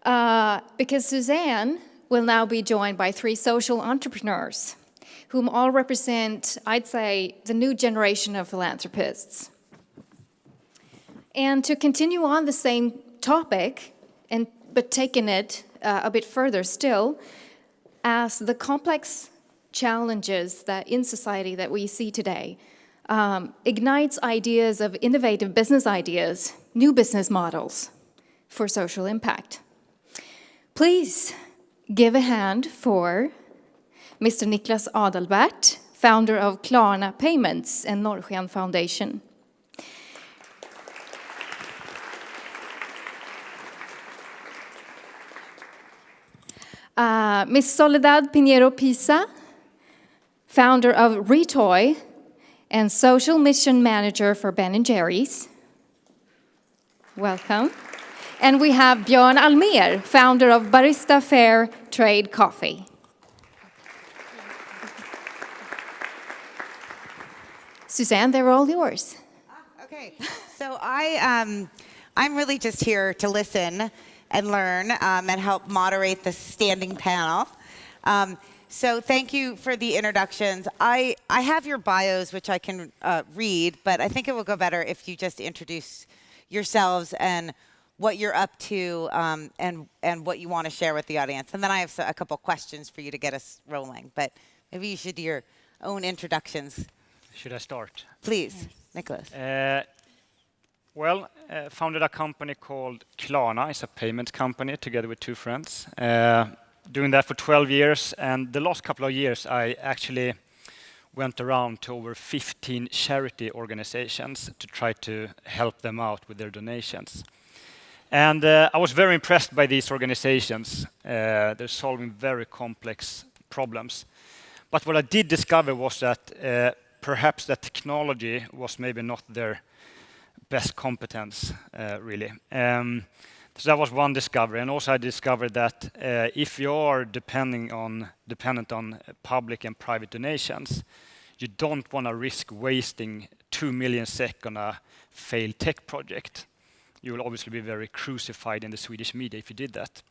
Because Suzanne will now be joined by 3 social entrepreneurs, whom all represent, I'd say, the new generation of philanthropists. And to continue on the same topic, but taking it a bit further still, as the complex challenges that in society that we see today ignites ideas of innovative business ideas, new business models for social impact. Please give a hand for Mr. Niklas Adalberth, founder of Klarna Payments and Norrsken Foundation. Ms. Soledad Piñero Misa, founder of Retoy and social mission manager for Ben & Jerry's. Welcome. And we have Bjorn Almér, founder of Barista Fair Trade Coffee. Suzanne, they're all yours. Okay, so I'm really just here to listen and learn and help moderate the standing panel. So thank you for the introductions. I have your bios, which I can read, but I think it will go better if you just introduce yourselves and what you're up to and what you want to share with the audience. And then I have a couple questions for you to get us rolling, but maybe you should do your own introductions. Should I start? Please, Niklas. Founded a company called Klarna. It's a payment company together with 2 friends. Doing that for 12 years, and the last couple of years I actually went around to over 15 charity organizations to try to help them out with their donations. And I was very impressed by these organizations. They're solving very complex problems. But what I did discover was that perhaps that technology was maybe not their best competence, really. So that was one discovery. And also I discovered that if you are dependent on public and private donations, you don't want to risk wasting 2 million SEK on a failed tech project. You will obviously be very crucified in the Swedish media if you did that.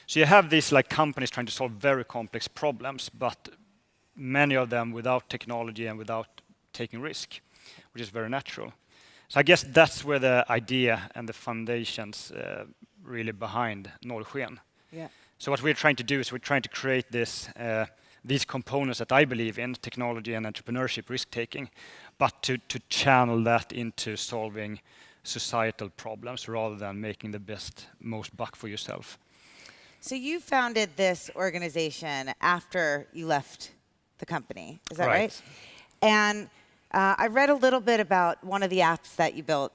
So you have these companies trying to solve very complex problems, but many of them without technology and without taking risk, which is very natural. So I guess that's where the idea and the foundations really behind Norrsken. Yeah. So what we're trying to do is we're trying to create these components that I believe in, technology and entrepreneurship, risk-taking, but to channel that into solving societal problems rather than making the most buck for yourself. So you founded this organization after you left the company, is that right? And I read a little bit about one of the apps that you built,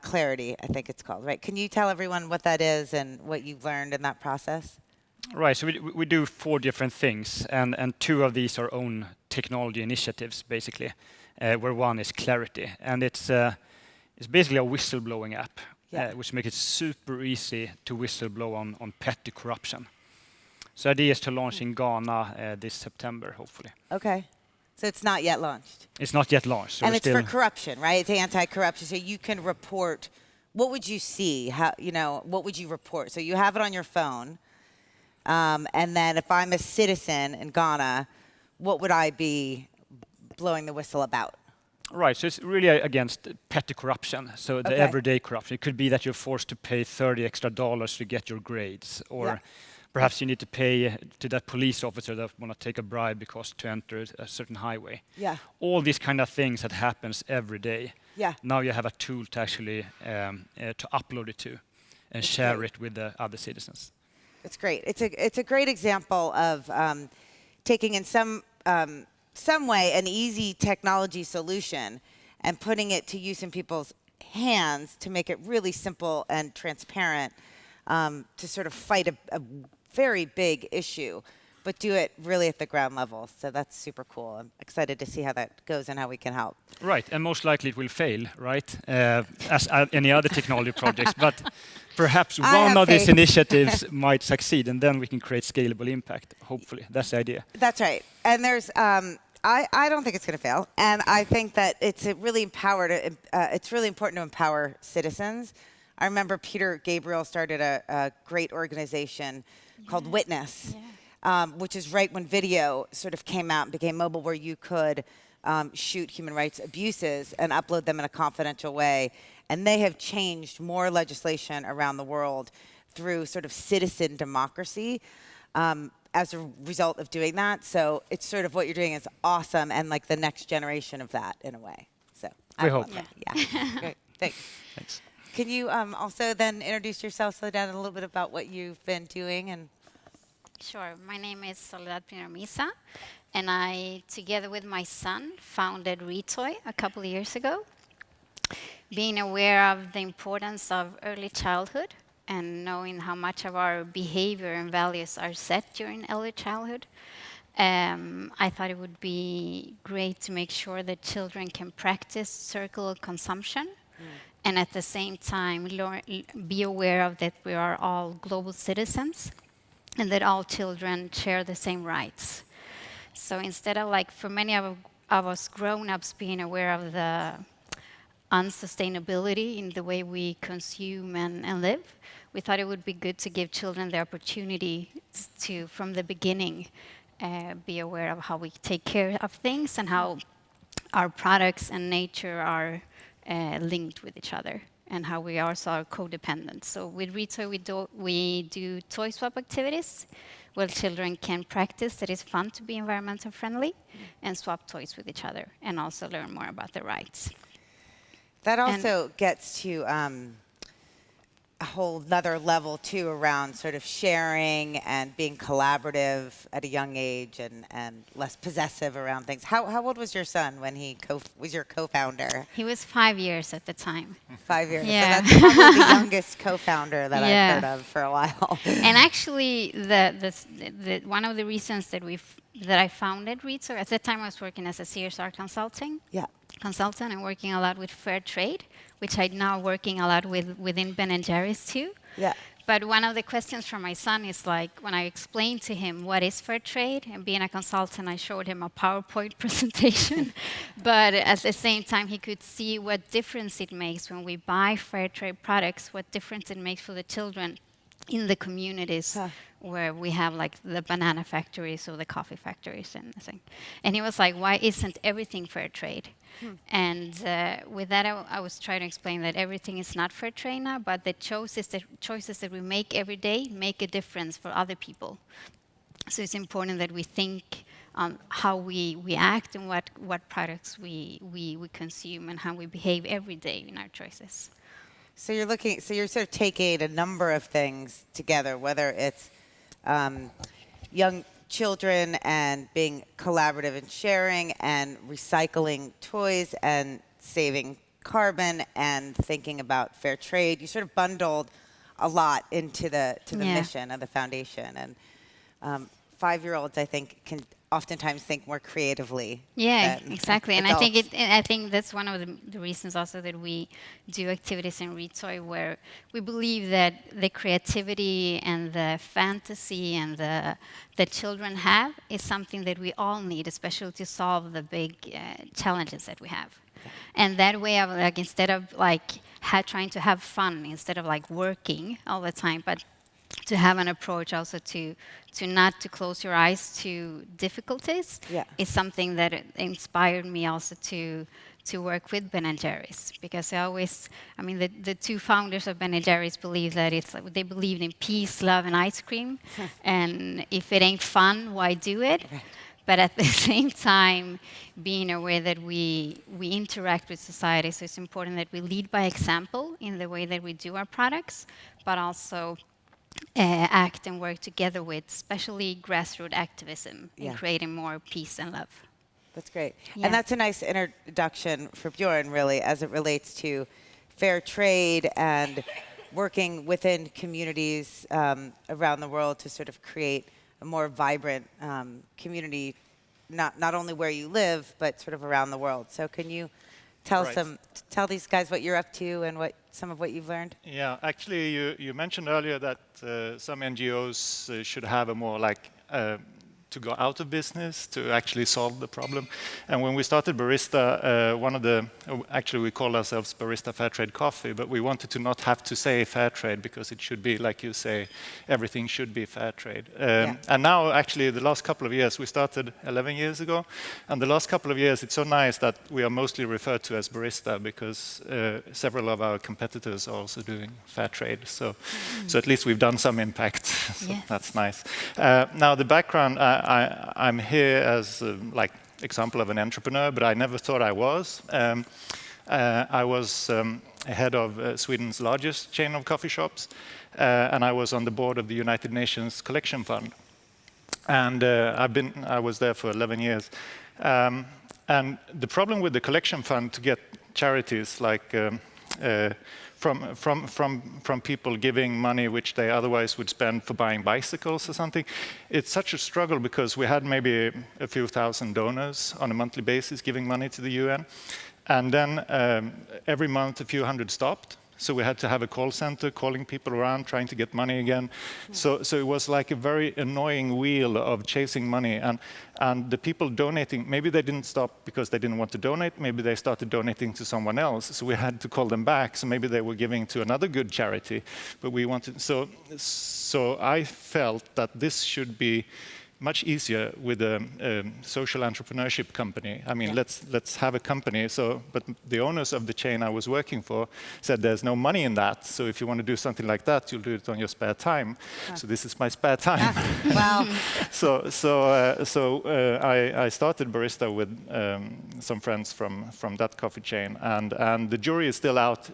Clarity, I think it's called, right? Can you tell everyone what that is and what you've learned in that process? Right, so we do 4 different things, and 2 of these are own technology initiatives, basically, where one is Clarity. And it's basically a whistleblowing app, which makes it super easy to whistleblow on petty corruption. So the idea is to launch in Ghana this September, hopefully. Okay. So it's not yet launched? It's not yet launched. So and it's for corruption, right? It's anti-corruption. So you can report, what would you see? What would you report? So you have it on your phone. And then if I'm a citizen in Ghana, what would I be blowing the whistle about? Right, so it's really against petty corruption, so the everyday corruption. It could be that you're forced to pay $30 extra to get your grades, or perhaps you need to pay to that police officer that want to take a bribe because to enter a certain highway. Yeah. All these kind of things that happens every day. Yeah. Now you have a tool to actually to upload it to and share it with the other citizens. It's great. It's a great example of taking in some way an easy technology solution and putting it to use in people's hands to make it really simple and transparent to sort of fight a very big issue, but do it really at the ground level. So that's super cool. I'm excited to see how that goes and how we can help. Right, and most likely it will fail, right? As any other technology projects, but perhaps one of these initiatives might succeed, and then we can create scalable impact, hopefully. That's the idea. That's right. And there's, I don't think it's going to fail. And I think that it's really important to empower citizens. I remember Peter Gabriel started a great organization called Witness, which is right when video sort of came out and became mobile, where you could shoot human rights abuses and upload them in a confidential way. And they have changed more legislation around the world through sort of citizen democracy as a result of doing that. So it's sort of what you're doing is awesome, and like the next generation of that in a way. So We hope. Yeah. Great. Thanks. Thanks. Can you also then introduce yourself, Soledad, a little bit about what you've been doing? And Sure. My name is Soledad Piñero Misa, and I, together with my son, founded Retoy a couple of years ago. Being aware of the importance of early childhood and knowing how much of our behavior and values are set during early childhood, I thought it would be great to make sure that children can practice circular consumption and at the same time be aware of that we are all global citizens and that all children share the same rights. So instead of like for many of us grown-ups being aware of the unsustainability in the way we consume and live, we thought it would be good to give children the opportunity to, from the beginning, be aware of how we take care of things and how our products and nature are linked with each other, and how we also are codependent. So with Retoy, we do toy swap activities where children can practice that it's fun to be environmental friendly and swap toys with each other and also learn more about their rights. that also gets to a whole other level too, around sort of sharing and being collaborative at a young age, and less possessive around things. How old was your son when he was your co-founder? He was 5 years at the time. 5 years. Yeah. So that's probably the youngest co-founder that I've heard of for a while. And actually, one of the reasons that I founded Retoy, at that time I was working as a CSR consultant and working a lot with fair trade, which I'm now working a lot within Ben & Jerry's too. Yeah. But one of the questions from my son is like, when I explained to him what is fair trade, and being a consultant, I showed him a PowerPoint presentation. But at the same time, he could see what difference it makes when we buy fair trade products, what difference it makes for the children in the communities where we have like the banana factories or the coffee factories and thing. And he was like, why isn't everything fair trade? And with that, I was trying to explain that everything is not fair trade now, but the choices that we make every day make a difference for other people. So it's important that we think how we act and what products we consume and how we behave every day in our choices. So you're sort of taking a number of things together, whether it's young children and being collaborative and sharing and recycling toys and saving carbon and thinking about fair trade. You sort of bundled a lot into the mission of the foundation. And 5-year-olds, I think, can oftentimes think more creatively. Yeah, than exactly. And adults. I think that's one of the reasons also that we do activities in Retoy, where we believe that the creativity and the fantasy and the children have is something that we all need, especially to solve the big challenges that we have. And that way of like, instead of like trying to have fun, instead of like working all the time, but to have an approach also to not to close your eyes to difficulties is something that inspired me also to work with Ben & Jerry's, because the two founders of Ben & Jerry's believe that they believe in peace, love, and ice cream, and if it ain't fun, why do it? But at the same time, being aware that we interact with society, so it's important that we lead by example in the way that we do our products, but also act and work together with, especially grassroots activism in creating more peace and love. That's great. Yeah. And that's a nice introduction for Bjorn, really, as it relates to fair trade and working within communities around the world to sort of create a more vibrant community, not only where you live, but sort of around the world. So can you tell these guys what you're up to and some of what you've learned? Yeah, actually, you mentioned earlier that some NGOs should have a more like to go out of business, to actually solve the problem. And when we started Barista, actually we call ourselves Barista Fair Trade Coffee, but we wanted to not have to say fair trade because it should be, like you say, everything should be fair trade. And now, actually, the last couple of years, we started 11 years ago, and the last couple of years, it's so nice that we are mostly referred to as Barista because several of our competitors are also doing fair trade. So at least we've done some impact. So that's nice. Now, the background, I'm here as like example of an entrepreneur, but I never thought I was. I was head of Sweden's largest chain of coffee shops, and I was on the board of the United Nations Collection Fund. And I was there for 11 years. And the problem with the collection fund to get charities like from people giving money which they otherwise would spend for buying bicycles or something, it's such a struggle because we had maybe a few thousand donors on a monthly basis giving money to the UN. And then every month a few hundred stopped. So we had to have a call center calling people around, trying to get money again. So it was like a very annoying wheel of chasing money. And the people donating, maybe they didn't stop because they didn't want to donate. Maybe they started donating to someone else. So we had to call them back. So maybe they were giving to another good charity. But we wanted, so I felt that this should be much easier with a social entrepreneurship company. I mean, let's have a company. But the owners of the chain I was working for said there's no money in that. So if you want to do something like that, you'll do it on your spare time. So this is my spare time. Wow. I started Barista with some friends from that coffee chain, and the jury is still out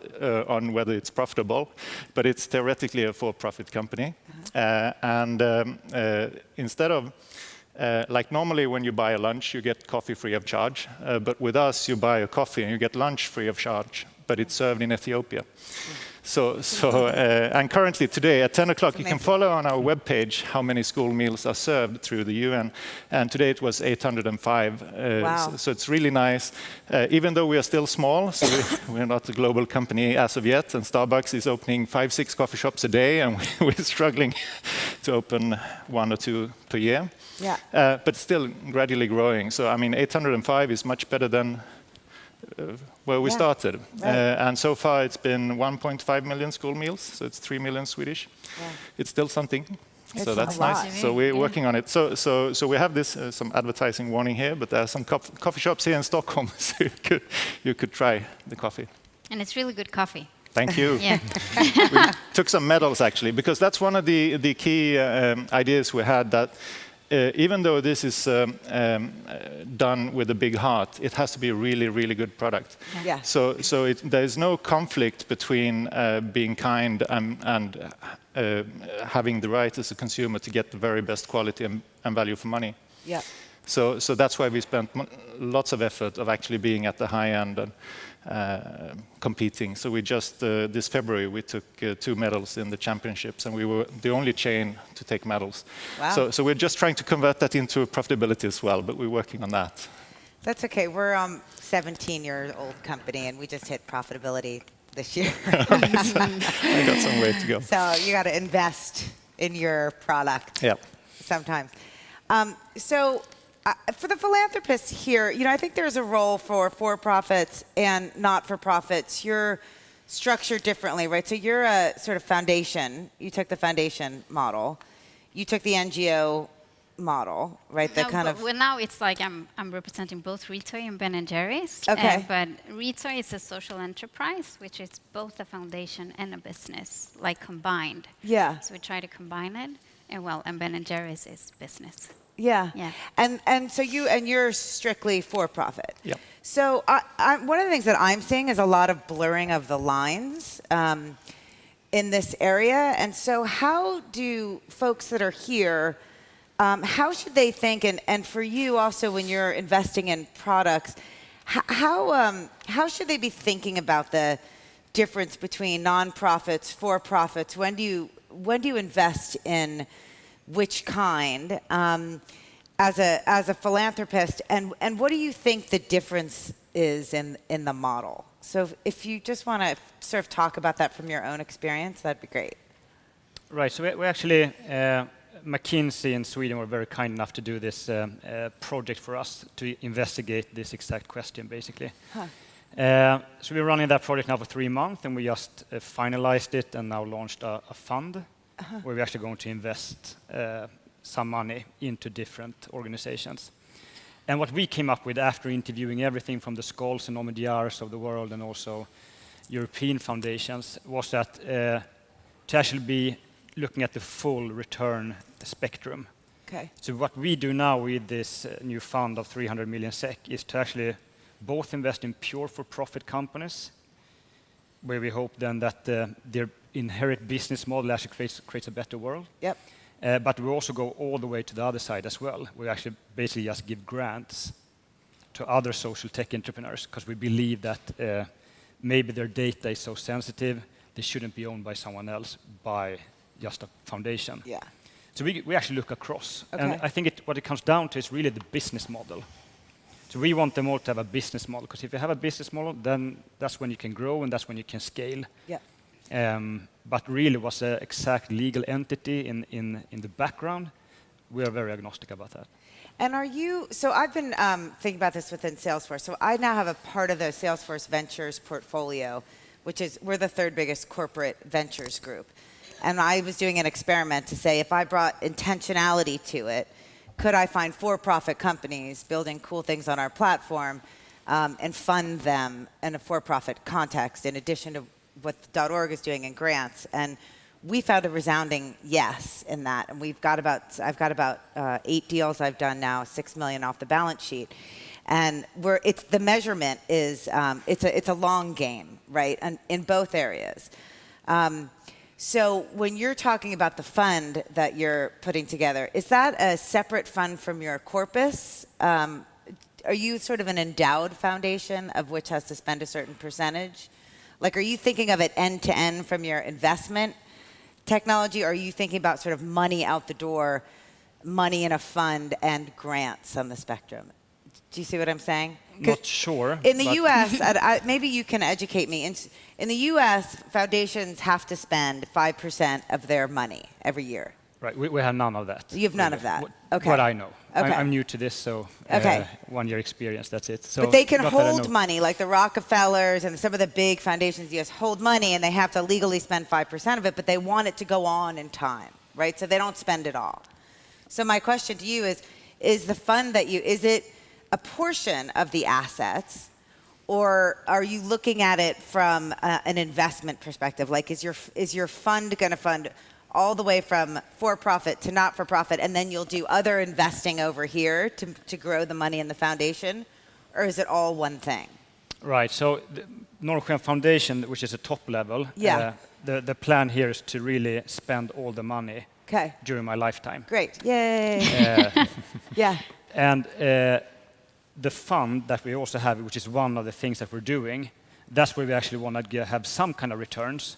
on whether it's profitable, but it's theoretically a for-profit company. Instead of like normally when you buy a lunch, you get coffee free of charge. But with us, you buy a coffee and you get lunch free of charge, but it's served in Ethiopia. And currently today at 10 o'clock, you can follow on our webpage how many school meals are served through the UN. And today it was 805. Wow. So it's really nice. Even though we are still small, so we're not a global company as of yet, and Starbucks is opening 5-6 coffee shops a day, and we're struggling to open 1 or 2 per year. Yeah. But still gradually growing. So I mean, 805 is much better than where we started. Right. And so far it's been 1.5 million school meals, so it's 3 million Swedish. Yeah. It's still something. So that's nice. So we're working on it. So we have this some advertising warning here, but there are some coffee shops here in Stockholm, so you could try the coffee. And it's really good coffee. Thank you. Yeah. We took some medals actually, because that's one of the key ideas we had, that even though this is done with a big heart, it has to be a really, really good product. Yeah. So there is no conflict between being kind and having the right as a consumer to get the very best quality and value for money. Yeah. So that's why we spent lots of effort of actually being at the high end and competing. So we just, this February, we took 2 medals in the championships, and we were the only chain to take medals. Wow. So we're just trying to convert that into profitability as well, but we're working on that. That's okay. We're 17-year-old company, and we just hit profitability this year. I got some way to go. So you got to invest in your product. Yeah. Sometimes. For the philanthropists here, I think there's a role for for-profits and not-for-profits. You're structured differently, right? So you're a sort of foundation. You took the foundation model. You took the NGO model, right? Well, now it's like I'm representing both Retoy and Ben & Jerry's. Okay. But Retoy is a social enterprise, which is both a foundation and a business, like combined. Yeah. So we try to combine it. And Ben & Jerry's is business. Yeah. Yeah. And so you're strictly for profit. Yeah. So one of the things that I'm seeing is a lot of blurring of the lines in this area. And so how do folks that are here, how should they think, and for you also when you're investing in products, how should they be thinking about the difference between nonprofits, for-profits? When do you invest in which kind as a philanthropist, and what do you think the difference is in the model? So if you just want to sort of talk about that from your own experience, that'd be great. Right. So we actually McKinsey in Sweden were very kind enough to do this project for us to investigate this exact question, basically. So we're running that project now for 3 months, and we just finalized it and now launched a fund where we're actually going to invest some money into different organizations. And what we came up with after interviewing everything from the Skolls and Omidyars of the world and also European foundations was that to actually be looking at the full return spectrum. Okay. So what we do now with this new fund of 300 million SEK is to actually both invest in pure for-profit companies, where we hope then that their inherent business model actually creates a better world. Yep. But we also go all the way to the other side as well. We actually basically just give grants to other social tech entrepreneurs because we believe that maybe their data is so sensitive, they shouldn't be owned by someone else, by just a foundation. Yeah. So we actually look across. Okay. And I think what it comes down to is really the business model. So we want them all to have a business model, because if you have a business model, then that's when you can grow and that's when you can scale. Yeah. But really was an exact legal entity in the background. We are very agnostic about that. And are you, so I've been thinking about this within Salesforce. So I now have a part of the Salesforce Ventures portfolio, which is, we're the 3rd biggest corporate ventures group. And I was doing an experiment to say, if I brought intentionality to it, could I find for-profit companies building cool things on our platform and fund them in a for-profit context in addition to what .org is doing in grants? And we found a resounding yes in that. And I've got about 8 deals I've done now, 6 million off the balance sheet. And the measurement is, it's a long game, right? And in both areas. So when you're talking about the fund that you're putting together, is that a separate fund from your corpus? Are you sort of an endowed foundation of which has to spend a certain percentage? Like, are you thinking of it end to end from your investment technology, or are you thinking about sort of money out the door, money in a fund, and grants on the spectrum? Do you see what I'm saying? Not sure. In the U.S., maybe you can educate me. In the U.S., foundations have to spend 5% of their money every year. Right, we have none of that. You have none of that. Okay. What I know. Okay. I'm new to this, so okay. 1 year experience, that's it. So but they can hold money, like the Rockefellers and some of the big foundations in the U.S. hold money, and they have to legally spend 5% of it, but they want it to go on in time, right? So they don't spend it all. So my question to you is the fund that is it a portion of the assets, or are you looking at it from an investment perspective? Like, is your fund going to fund all the way from for-profit to not-for-profit, and then you'll do other investing over here to grow the money in the foundation? Or is it all one thing? Right, so the Norrsken Foundation, which is a top level, yeah. The plan here is to really spend all the money during my lifetime. Great, yay. Yeah. And the fund that we also have, which is one of the things that we're doing, that's where we actually want to have some kind of returns,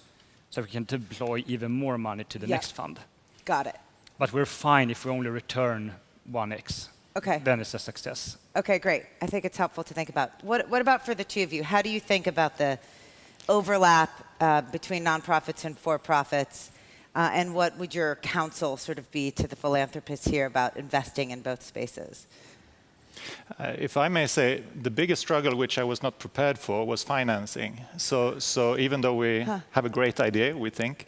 so we can deploy even more money to the next fund. Got it. But we're fine if we only return 1x. Okay. Then it's a success. Okay, great. I think it's helpful to think about. What about for the two of you? How do you think about the overlap between nonprofits and for-profits? And what would your counsel sort of be to the philanthropists here about investing in both spaces? If I may say, the biggest struggle which I was not prepared for was financing. So even though we have a great idea, we think,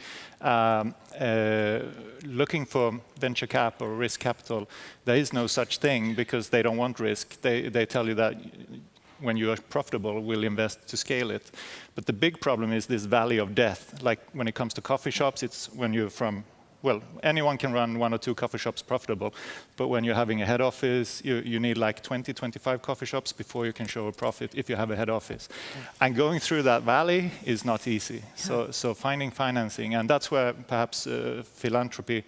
looking for venture cap or risk capital, there is no such thing because they don't want risk. They tell you that when you are profitable, we'll invest to scale it. But the big problem is this valley of death. Like when it comes to coffee shops, it's when you're from, well, anyone can run 1 or 2 coffee shops profitable. But when you're having a head office, you need like 20, 25 coffee shops before you can show a profit if you have a head office. And going through that valley is not easy. So finding financing, and that's where perhaps philanthropy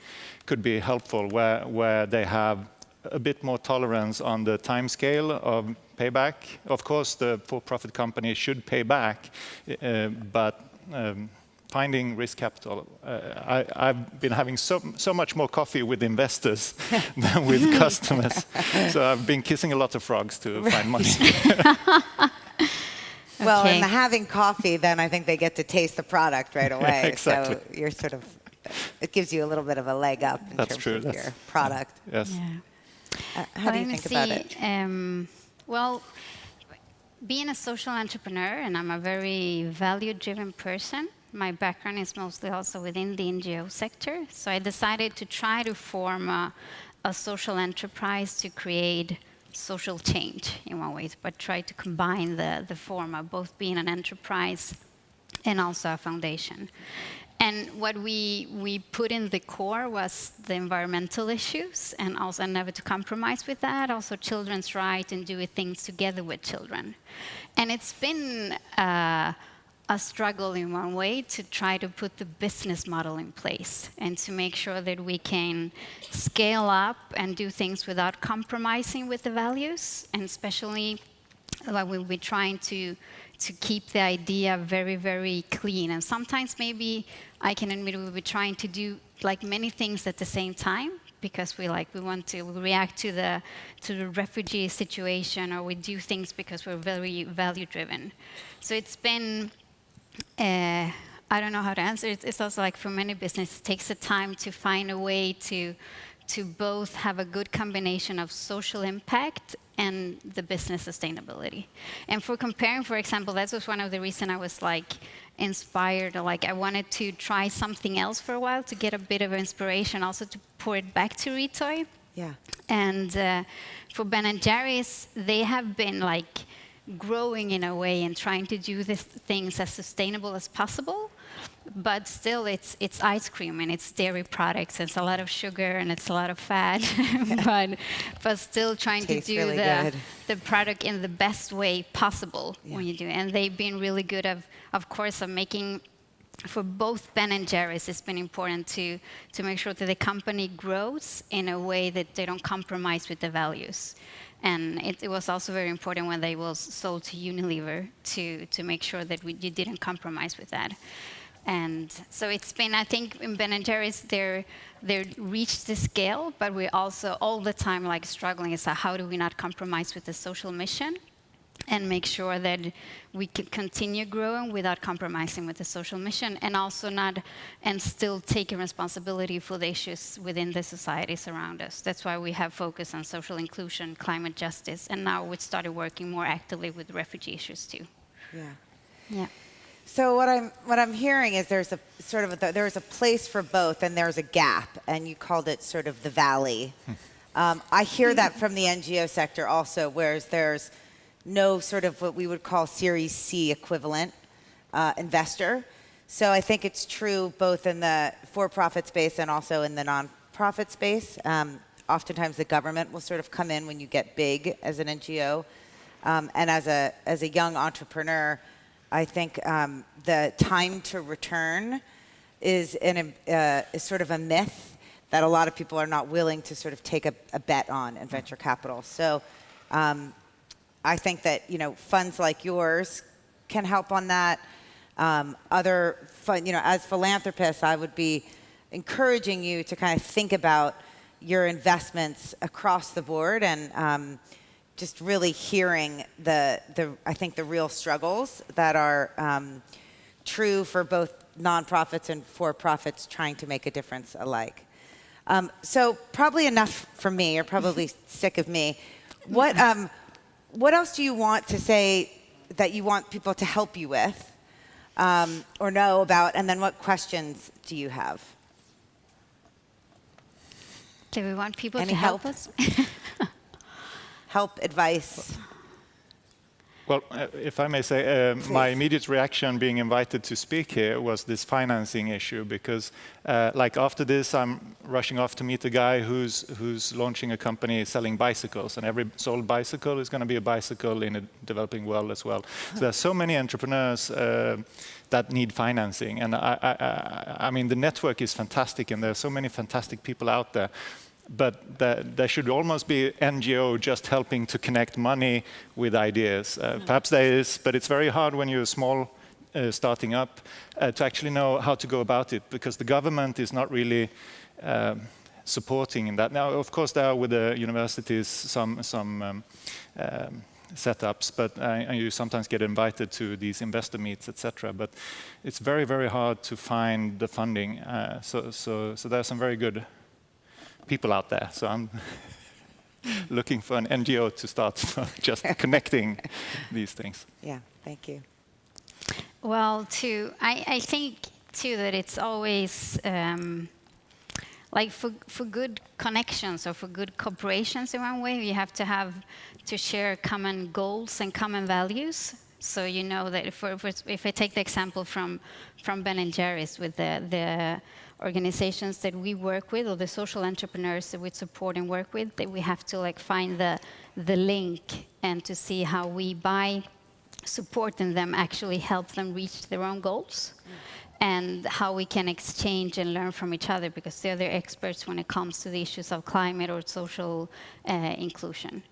could be helpful, where they have a bit more tolerance on the time scale of payback. Of course, the for-profit company should pay back, but finding risk capital. I've been having so much more coffee with investors than with customers. So I've been kissing a lot of frogs to find money. Well, and having coffee, then I think they get to taste the product right away. Exactly. So you're sort of it gives you a little bit of a leg up in That's terms true. of That's- your product. Yes. Yeah. How do you Let think me about see. it? Well, being a social entrepreneur, and I'm a very value-driven person, my background is mostly also within the NGO sector. So I decided to try to form a social enterprise to create social change in one way, but try to combine the form of both being an enterprise and also a foundation. And what we put in the core was the environmental issues, and also never to compromise with that. Also children's rights and doing things together with children. And it's been a struggle in one way to try to put the business model in place and to make sure that we can scale up and do things without compromising with the values, and especially when we're trying to keep the idea very, very clean. And sometimes maybe I can admit we're trying to do like many things at the same time, because we want to react to the refugee situation, or we do things because we're very value driven. So it's been I don't know how to answer it. It's also like for many businesses, it takes a time to find a way to both have a good combination of social impact and the business sustainability. And for comparing, for example, that was one of the reasons I was like inspired, or like I wanted to try something else for a while to get a bit of inspiration, also to pour it back to Retoy. Yeah. And for Ben & Jerry's, they have been like growing in a way and trying to do these things as sustainable as possible. But still, it's ice cream and it's dairy products. It's a lot of sugar and it's a lot of fat, but still trying to do really the product in the best way possible when you do it. And they've been really good of course, of making, for both Ben & Jerry's, it's been important to make sure that the company grows in a way that they don't compromise with the values. And it was also very important when they was sold to Unilever to make sure that you didn't compromise with that. And so it's been, I think, in Ben & Jerry's, they're reached the scale, but we're also all the time like struggling is how do we not compromise with the social mission and make sure that we can continue growing without compromising with the social mission, and also still taking responsibility for the issues within the societies around us. That's why we have focused on social inclusion, climate justice, and now we started working more actively with refugee issues too. Yeah. Yeah. So what I'm hearing is there's a place for both, and there's a gap, and you called it sort of the valley. I hear that from the NGO sector also, whereas there's no sort of what we would call Series C equivalent investor. So I think it's true both in the for-profit space and also in the non-profit space. Oftentimes the government will sort of come in when you get big as an NGO, and as a young entrepreneur, I think the time to return is sort of a myth that a lot of people are not willing to sort of take a bet on in venture capital. So I think that funds like yours can help on that. As philanthropists, I would be encouraging you to kind of think about your investments across the board, and just really hearing I think the real struggles that are true for both nonprofits and for-profits trying to make a difference alike. So probably enough from me. You're probably sick of me. What else do you want to say that you want people to help you with or know about? And then what questions do you have? Do we want people Any to help help? us? Help, advice? Well, if I may say, my immediate reaction being invited to speak here was this financing issue, because after this, I'm rushing off to meet a guy who's launching a company selling bicycles, and every sold bicycle is going to be a bicycle in a developing world as well. So there's so many entrepreneurs that need financing, and I mean, the network is fantastic, and there are so many fantastic people out there. But there should almost be NGO just helping to connect money with ideas. Perhaps there is, but it's very hard when you're small, starting up, to actually know how to go about it, because the government is not really supporting in that. Now, of course, there are with the universities some setups, but and you sometimes get invited to these investor meets, etc. But it's very, very hard to find the funding. So there are some very good people out there. So I'm looking for an NGO to start just connecting these things. Yeah, thank you. Well, I think too that it's always like for good connections or for good corporations in one way, you have to share common goals and common values. So you know that if I take the example from Ben & Jerry's with the organizations that we work with or the social entrepreneurs that we support and work with, that we have to like find the link and to see how we by supporting them actually help them reach their own goals. And how we can exchange and learn from each other, because they're the experts when it comes to the issues of climate or social inclusion.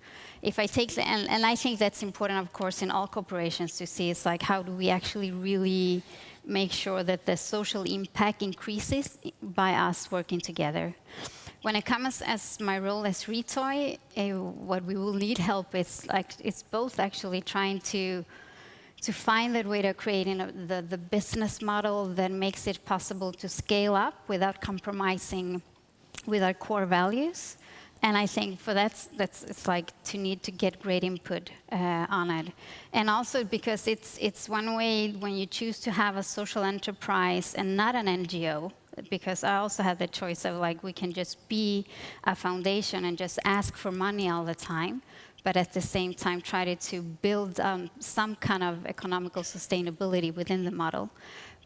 If I take and I think that's important, of course, in all corporations to see, it's like how do we actually really make sure that the social impact increases by us working together. When it comes as my role as Retoy, what we will need help is like it's both actually trying to find that way to creating the business model that makes it possible to scale up without compromising with our core values. And I think for that's it's like to need to get great input on it. And also because it's one way when you choose to have a social enterprise and not an NGO, because I also had the choice of like we can just be a foundation and just ask for money all the time, but at the same time try to build some kind of economical sustainability within the model.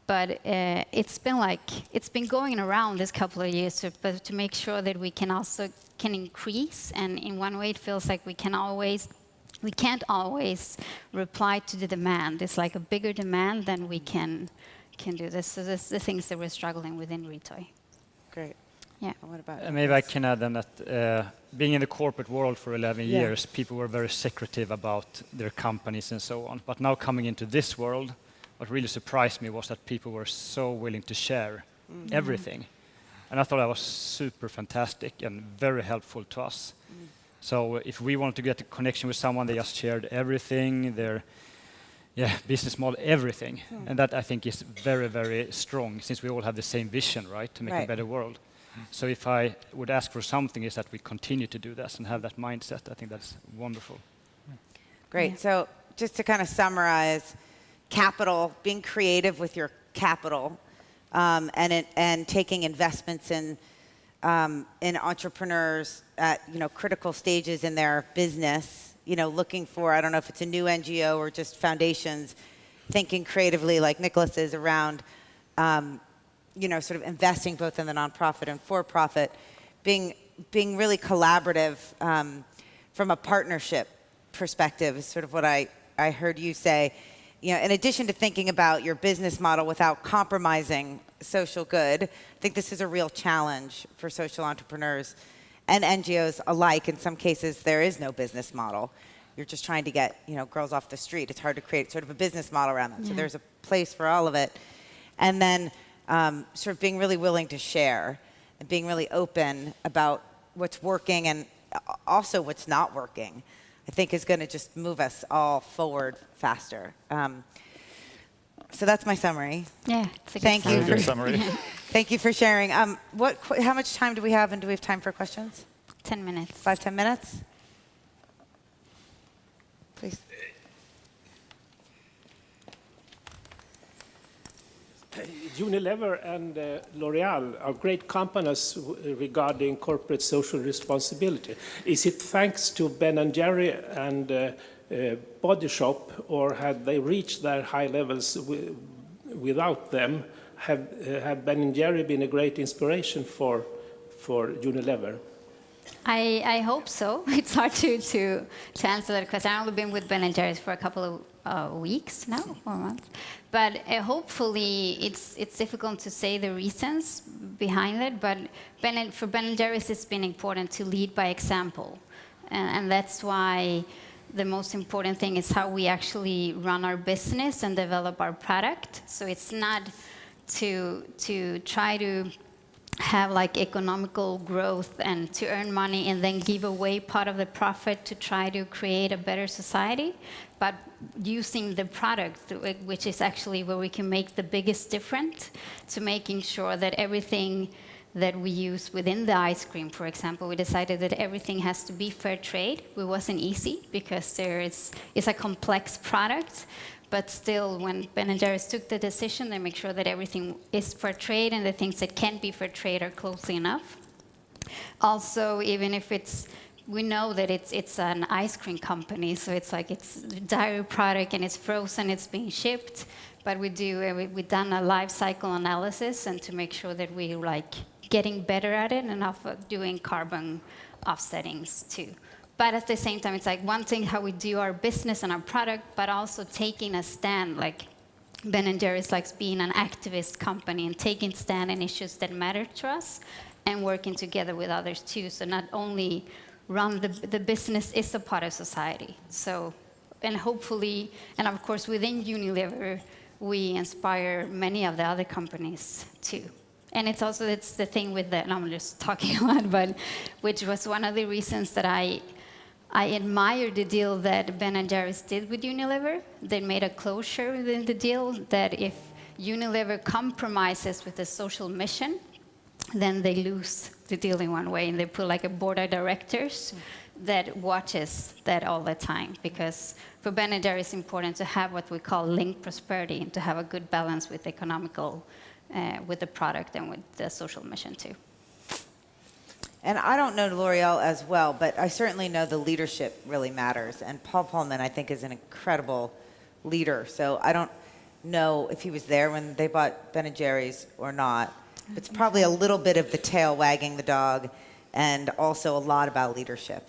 But it's been going around this couple of years, but to make sure that we can also increase, and in one way it feels like we can't always reply to the demand. It's like a bigger demand than we can do this. So this the things that we're struggling with in Retoy. Great. Yeah. And what about Maybe I can add then that being in the corporate world for 11 years, people were very secretive about their companies and so on. But now coming into this world, what really surprised me was that people were so willing to share everything. And I thought that was super fantastic and very helpful to us. So if we wanted to get a connection with someone, they just shared everything, their business model, everything. And that I think is very, very strong, since we all have the same vision, right, to make a better world. So if I would ask for something, is that we continue to do this and have that mindset. I think that's wonderful. Great. So just to kind of summarize, capital, being creative with your capital, and taking investments in entrepreneurs at critical stages in their business. Looking for, I don't know if it's a new NGO or just foundations, thinking creatively like Niklas is around. Sort of investing both in the nonprofit and for-profit, being really collaborative from a partnership perspective is sort of what I heard you say. In addition to thinking about your business model without compromising social good, I think this is a real challenge for social entrepreneurs and NGOs alike. In some cases, there is no business model. You're just trying to get girls off the street. It's hard to create sort of a business model around that. So there's a place for all of it. And then sort of being really willing to share and being really open about what's working and also what's not working, I think is going to just move us all forward faster. So that's my summary. Yeah, it's a good Thank you summary. for Summary. Thank you for sharing. How much time do we have, and do we have time for questions? 10 minutes. 5-10 minutes? Please. Unilever and L'Oreal are great companies regarding corporate social responsibility. Is it thanks to Ben & Jerry and Body Shop, or had they reached their high levels without them? Have Ben & Jerry been a great inspiration for Unilever? I hope so. It's hard to answer that question. I've only been with Ben & Jerry's for a couple of weeks now, 4 months. But hopefully it's difficult to say the reasons behind it. But for Ben & Jerry's, it's been important to lead by example. And that's why the most important thing is how we actually run our business and develop our product. So it's not to try to have like economical growth and to earn money and then give away part of the profit to try to create a better society, but using the product, which is actually where we can make the biggest difference, to making sure that everything that we use within the ice cream, for example, we decided that everything has to be fair trade. It wasn't easy because it's a complex product. But still, when Ben & Jerry's took the decision, they make sure that everything is fair trade and the things that can't be fair trade are closely enough. Also, even if we know that it's an ice cream company, so it's like it's a dairy product and it's frozen, it's being shipped. But we've done a life cycle analysis and to make sure that we're like getting better at it and also doing carbon offsettings too. But at the same time, it's like one thing how we do our business and our product, but also taking a stand, like Ben & Jerry's likes being an activist company and taking stand in issues that matter to us and working together with others too. So not only run the business is a part of society. So, and hopefully, and of course within Unilever, we inspire many of the other companies too. And it's the thing with and I'm just talking a lot, but which was one of the reasons that I admire the deal that Ben & Jerry's did with Unilever. They made a closure within the deal that if Unilever compromises with the social mission, then they lose the deal in one way, and they put like a board of directors that watches that all the time. Because for Ben & Jerry's, it's important to have what we call linked prosperity and to have a good balance with economical, with the product and with the social mission too. And I don't know L'Oreal as well, but I certainly know the leadership really matters. And Paul Polman, I think, is an incredible leader. So I don't know if he was there when they bought Ben & Jerry's or not. It's probably a little bit of the tail wagging the dog and also a lot about leadership.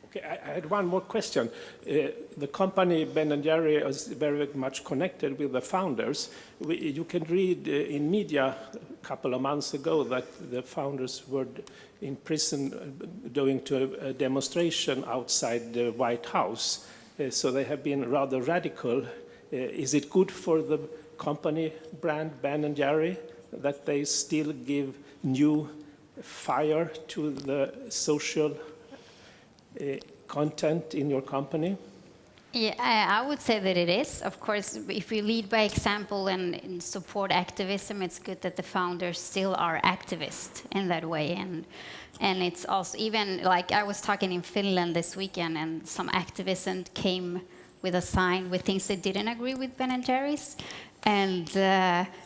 Okay, I had one more question. The company Ben & Jerry is very much connected with the founders. You can read in media a couple of months ago that the founders were in prison going to a demonstration outside the White House. So they have been rather radical. Is it good for the company brand Ben & Jerry that they still give new fire to the social content in your company? Yeah, I would say that it is. Of course, if we lead by example and support activism, it's good that the founders still are activists in that way. And it's also, even like I was talking in Finland this weekend, and some activism came with a sign with things they didn't agree with Ben & Jerry's. And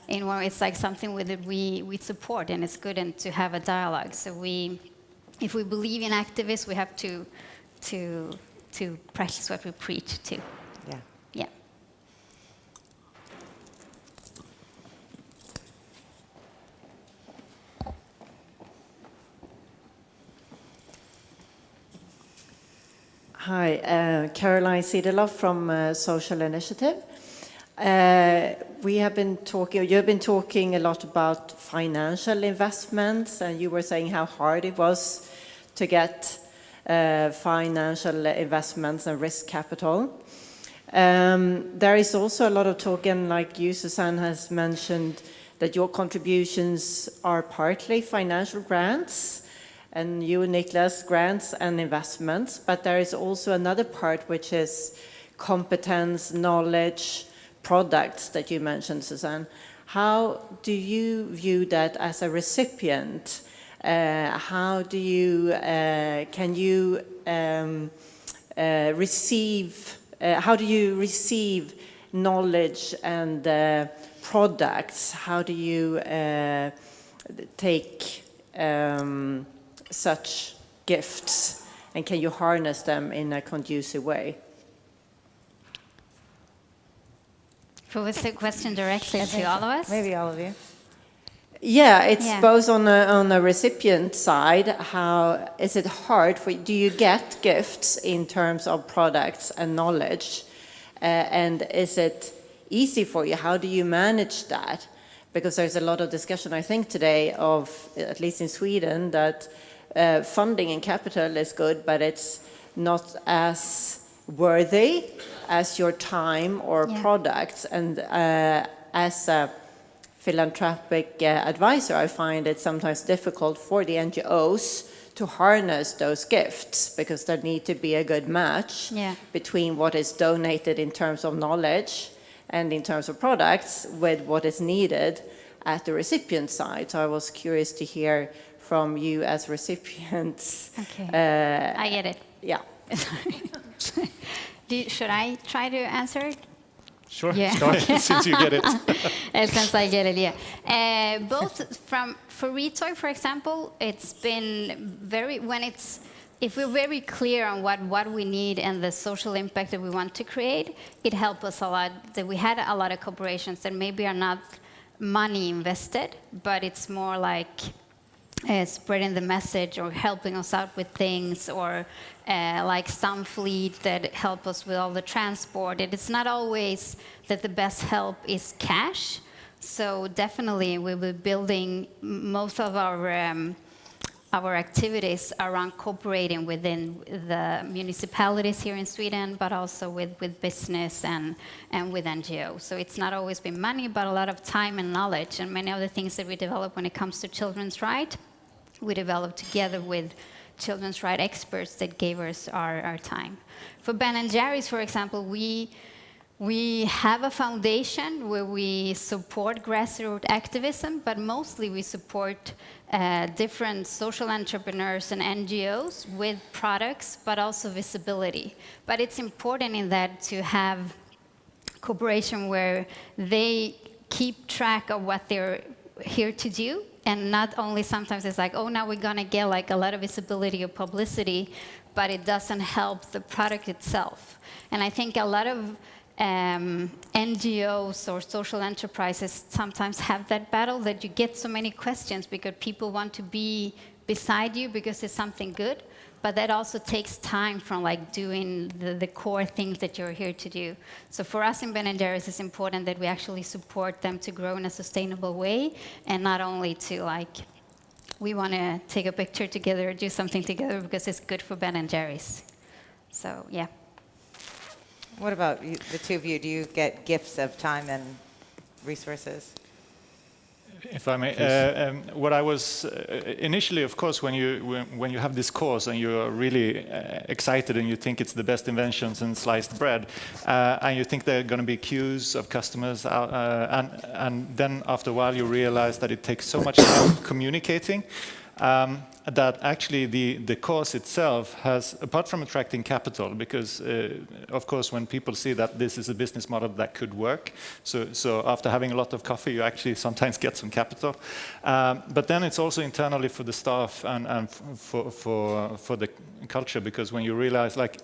it's like something that we support, and it's good and to have a dialogue. So if we believe in activists, we have to practice what we preach too. Yeah. Yeah. Hi, Caroline Cederloff from Social Initiative. You've been talking a lot about financial investments, and you were saying how hard it was to get financial investments and risk capital. There is also a lot of talk, and like you, Suzanne, has mentioned, that your contributions are partly financial grants, and you, Niklas, grants and investments, but there is also another part which is competence, knowledge, products that you mentioned, Suzanne. How do you view that as a recipient? How do you receive knowledge and products? How do you take such gifts, and can you harness them in a conducive way? Was the question directly to all of us? Maybe all of you. Yeah, it's both on the recipient side. How is it hard for you? Do you get gifts in terms of products and knowledge? And is it easy for you? How do you manage that? Because there's a lot of discussion, I think, today of, at least in Sweden, that funding and capital is good, but it's not as worthy as your time or products. And as a philanthropic advisor, I find it sometimes difficult for the NGOs to harness those gifts, because there need to be a good match between what is donated in terms of knowledge and in terms of products with what is needed at the recipient side. So I was curious to hear from you as recipients. Okay, I get it. Yeah. Should I try to answer it? Sure. Yeah. Start. Since you get it. Since I get it, yeah. For Retoy, for example, it's been if we're very clear on what we need and the social impact that we want to create, it helped us a lot. That we had a lot of corporations that maybe are not money invested, but it's more like spreading the message or helping us out with things, or like some fleet that help us with all the transport. It's not always that the best help is cash. So definitely we will be building most of our activities around cooperating within the municipalities here in Sweden, but also with business and with NGOs. So it's not always been money, but a lot of time and knowledge. And many of the things that we develop when it comes to children's rights, we developed together with children's rights experts that gave us our time. For Ben & Jerry's, for example, we have a foundation where we support grassroots activism, but mostly we support different social entrepreneurs and NGOs with products, but also visibility. But it's important in that to have cooperation where they keep track of what they're here to do, and not only sometimes it's like, oh, now we're gonna get like a lot of visibility or publicity, but it doesn't help the product itself. And I think a lot of NGOs or social enterprises sometimes have that battle, that you get so many questions because people want to be beside you because it's something good, but that also takes time from like doing the core things that you're here to do. So for us in Ben & Jerry's, it's important that we actually support them to grow in a sustainable way, and not only to like, we want to take a picture together or do something together because it's good for Ben & Jerry's. So yeah. What about you, the two of you? Do you get gifts of time and resources? If I may, what I was initially, of course, when you have this course and you're really excited and you think it's the best inventions in sliced bread, and you think there are going to be queues of customers, and then after a while you realize that it takes so much time communicating. That actually the course itself has, apart from attracting capital, because of course when people see that this is a business model that could work, so after having a lot of coffee you actually sometimes get some capital, but then it's also internally for the staff and for the culture, because when you realize like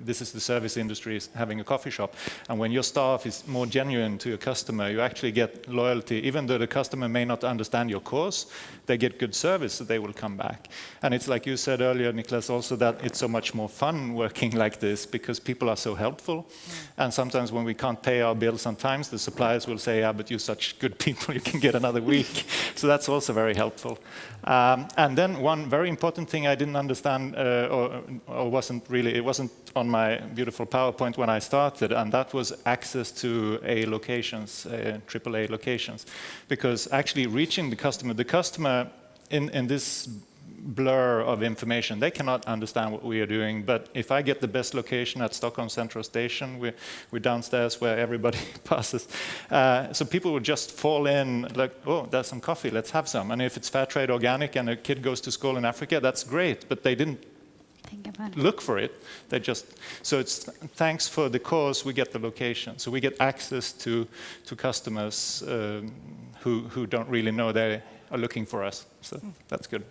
this is the service industry is having a coffee shop, and when your staff is more genuine to your customer, you actually get loyalty. Even though the customer may not understand your course, they get good service, so they will come back. And it's like you said earlier, Niklas, also that it's so much more fun working like this because people are so helpful. And sometimes when we can't pay our bills, sometimes the suppliers will say, yeah, but you're such good people, you can get another week. So that's also very helpful. And then one very important thing I didn't understand, or wasn't really, it wasn't on my beautiful PowerPoint when I started, and that was access to A locations, AAA locations. Because actually reaching the customer in this blur of information, they cannot understand what we are doing. But if I get the best location at Stockholm Central Station, we're downstairs where everybody passes, so people would just fall in like, oh, there's some coffee, let's have some. And if it's fair trade organic and a kid goes to school in Africa, that's great, but they didn't look for it. They just, so it's thanks for the course we get the location, so we get access to customers who don't really know they are looking for us. So that's good.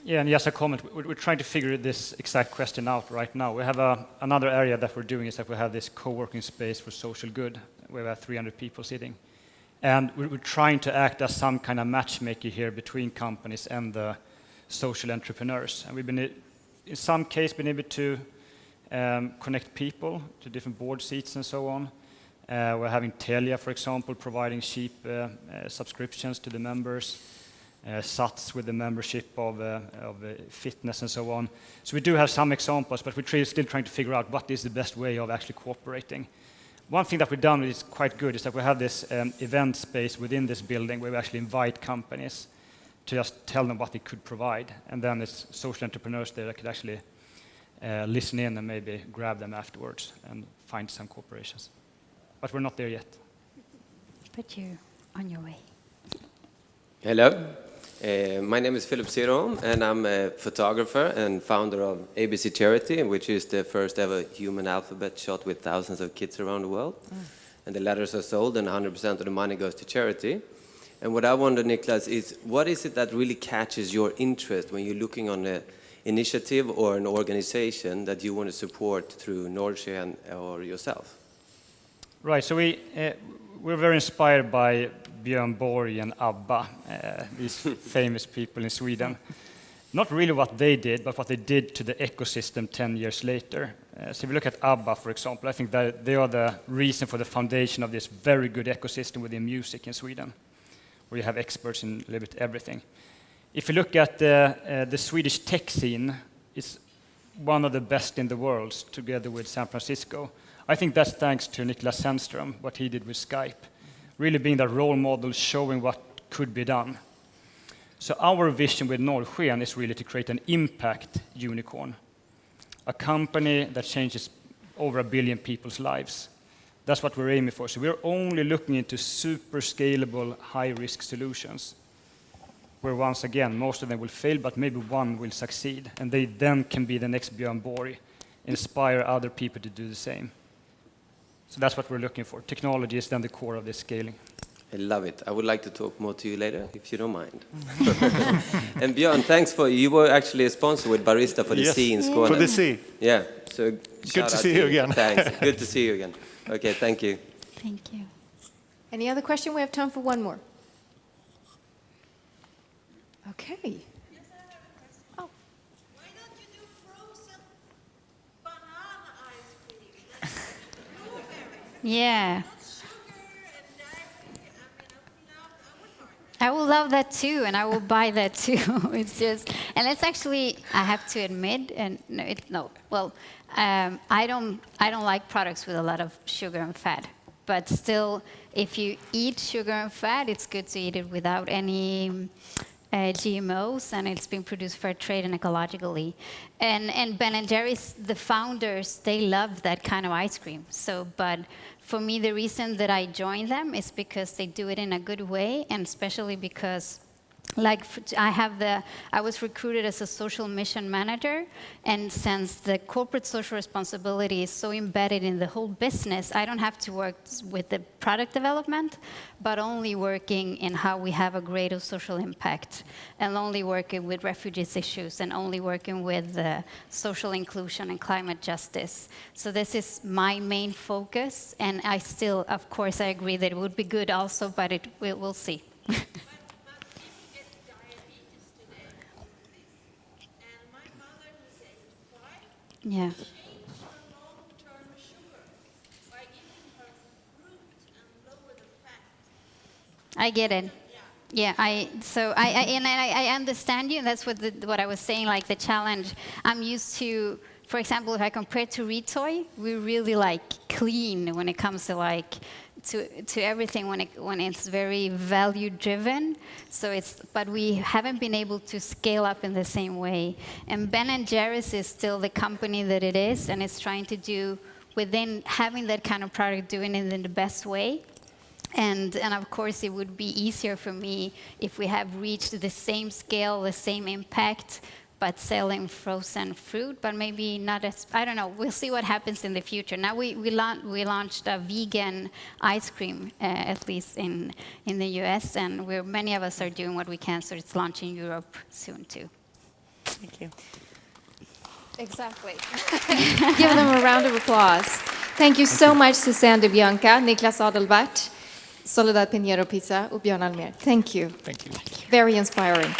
Yeah, and just a comment. We're trying to figure this exact question out right now. We have another area that we're doing is that we have this co-working space for social good, where we have 300 people sitting. And we're trying to act as some kind of matchmaker here between companies and the social entrepreneurs. And we've been, in some case, been able to connect people to different board seats and so on. We're having Telia, for example, providing cheap subscriptions to the members. SATS with the membership of fitness and so on. So we do have some examples, but we're still trying to figure out what is the best way of actually cooperating. One thing that we've done is quite good is that we have this event space within this building where we actually invite companies to just tell them what they could provide. And then there's social entrepreneurs there that could actually listen in and maybe grab them afterwards and find some corporations. But we're not there yet. But you're on your way. Hello, my name is Philip Sirom, and I'm a photographer and founder of ABC Charity, which is the first ever human alphabet shot with thousands of kids around the world. And the letters are sold, and 100% of the money goes to charity. And what I wonder, Niklas, is what is it that really catches your interest when you're looking on an initiative or an organization that you want to support through Norrsken or yourself? Right, so we're very inspired by Björn Borg and ABBA, these famous people in Sweden. Not really what they did, but what they did to the ecosystem 10 years later. So if you look at ABBA, for example, I think that they are the reason for the foundation of this very good ecosystem within music in Sweden, where you have experts in a little bit everything. If you look at the Swedish tech scene, it's one of the best in the world, together with San Francisco. I think that's thanks to Niklas Zennström, what he did with Skype, really being the role model, showing what could be done. So our vision with Norrsken is really to create an impact unicorn, a company that changes over 1 billion people's lives. That's what we're aiming for. So we're only looking into super scalable, high-risk solutions, where once again, most of them will fail, but maybe one will succeed, and they then can be the next Björn Borg, inspire other people to do the same. So that's what we're looking for. Technology is then the core of this scaling. I love it. I would like to talk more to you later, if you don't mind. And Björn, thanks you were actually a sponsor with Barista for the Sea in Skåne. For the Sea. Yeah, so Good to see you again. Thanks. Good to see you again. Okay, thank you. Thank you. Any other question? We have time for one more. Okay. Yes, I have a question. Oh. Why don't you do frozen banana ice cream? That's blueberries, Yeah. not sugar and dairy. I would love that too, and I will buy that too. It's just, and it's actually, I have to admit, and I don't like products with a lot of sugar and fat. But still, if you eat sugar and fat, it's good to eat it without any GMOs, and it's been produced fair trade and ecologically. And Ben & Jerry's, the founders, they love that kind of ice cream. So, but for me, the reason that I joined them is because they do it in a good way, and especially because I was recruited as a social mission manager, and since the corporate social responsibility is so embedded in the whole business, I don't have to work with the product development, but only working in how we have a greater social impact, and only working with refugees issues, and only working with social inclusion and climate justice. So this is my main focus, and I still, of course, I agree that it would be good also, but we'll see. Yeah. change her long-term sugar by giving her fruit and lower the fat. I get it. Yeah, I understand you, and that's what I was saying, like the challenge. I'm used to, for example, if I compare to Retoy, we're really like clean when it comes to like to everything when it's very value driven. So but we haven't been able to scale up in the same way. And Ben & Jerry's is still the company that it is, and it's trying to do within having that kind of product, doing it in the best way. And of course, it would be easier for me if we have reached the same scale, the same impact, but selling frozen fruit, but maybe not as, I don't know, we'll see what happens in the future. Now we launched a vegan ice cream, at least in the US, and many of us are doing what we can, so it's launching in Europe soon too. Thank you. Exactly. Give them a round of applause. Thank you so much, Suzanne DiBianca, Niklas Adalberth, Soledad Piñero Misa, och Bjorn Almér. Thank you. Thank you. Very inspiring.